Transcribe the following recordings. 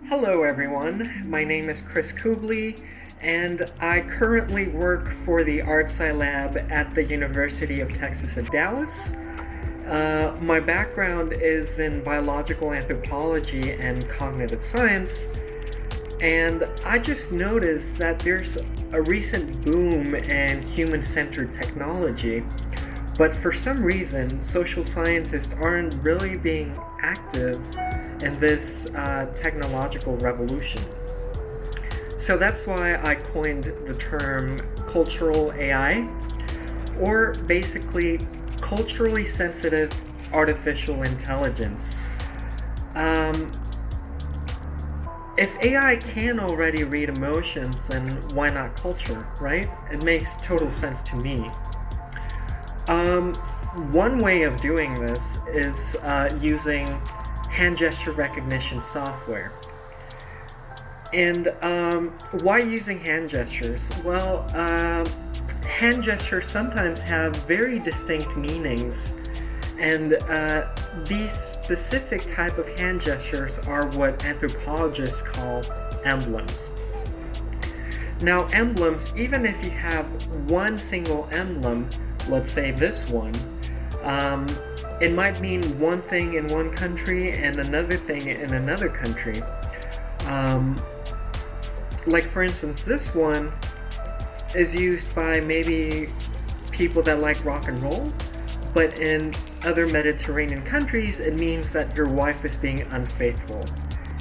Hello everyone, my name is Chris Kubley, and I currently work for the ArtSci Lab at the University of Texas at Dallas. My background is in biological anthropology and cognitive science, and I just noticed that there's a recent boom in human-centered technology, but for some reason, social scientists aren't really being active in this technological revolution. So that's why I coined the term cultural AI, or basically culturally sensitive artificial intelligence. If AI can already read emotions, then why not culture, right? It makes total sense to me. One way of doing this is using hand gesture recognition software. And why using hand gestures? Well, hand gestures sometimes have very distinct meanings, and these specific type of hand gestures are what anthropologists call emblems. Now, emblems, even if you have one single emblem, let's say this one, it might mean one thing in one country and another thing in another country. Like for instance, this one is used by maybe people that like rock and roll, but in other Mediterranean countries, it means that your wife is being unfaithful,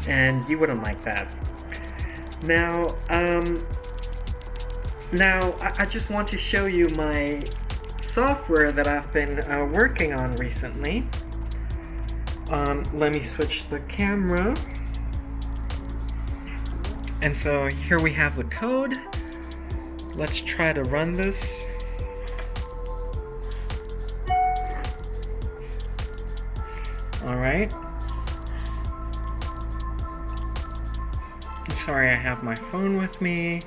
and you wouldn't like that. Now, I just want to show you my software that I've been working on recently. Let me switch the camera. And so here we have the code. Let's try to run this. All right. Sorry, I have my phone with me.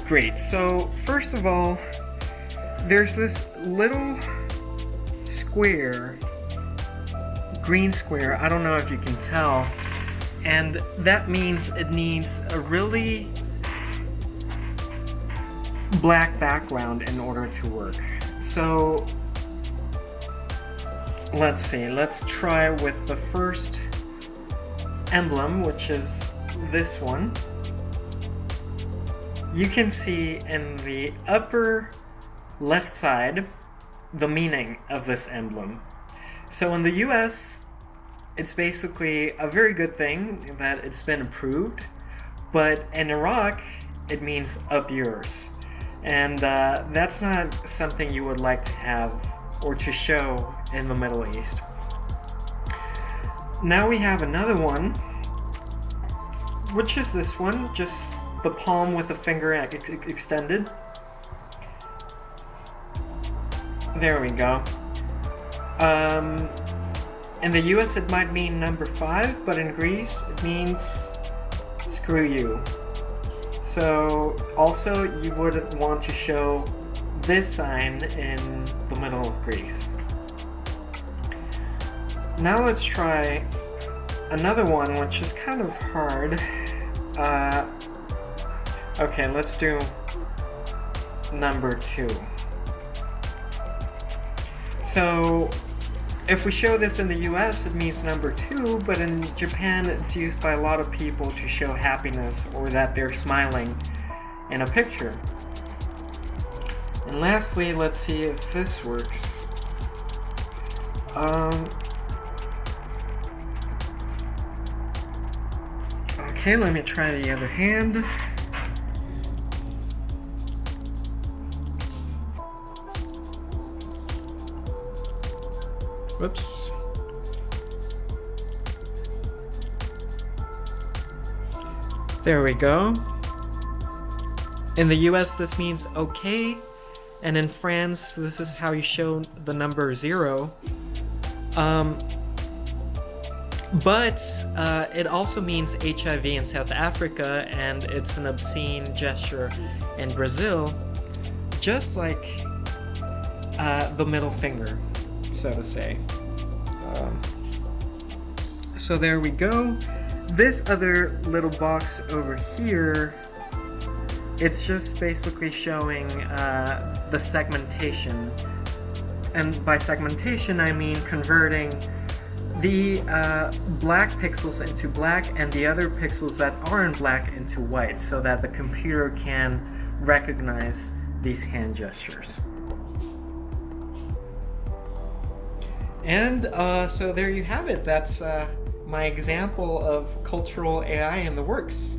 Great, so first of all, there's this little square, green square, I don't know if you can tell, and that means it needs a really black background in order to work. So let's see, let's try with the first emblem, which is this one. You can see in the upper left side the meaning of this emblem. So in the US, it's basically a very good thing that it's been approved, but in Iraq, it means up yours. And that's not something you would like to have or to show in the Middle East. Now we have another one, which is this one, just the palm with the finger extended. There we go. In the US it might mean number 5, but in Greece it means screw you. So also you wouldn't want to show this sign in the middle of Greece. Now let's try another one, which is kind of hard. Okay, let's do number 2. So, if we show this in the US, it means number 2, but in Japan, it's used by a lot of people to show happiness or that they're smiling in a picture. And lastly, let's see if this works. Okay, let me try the other hand. Whoops. There we go. In the US, this means okay, and in France, this is how you show the number 0. But it also means HIV in South Africa, and it's an obscene gesture in Brazil, just like the middle finger, so to say. So there we go. This other little box over here, it's just basically showing the segmentation. And by segmentation, I mean converting the black pixels into black and the other pixels that aren't black into white, so that the computer can recognize these hand gestures. And so there you have it. That's my example of cultural AI in the works.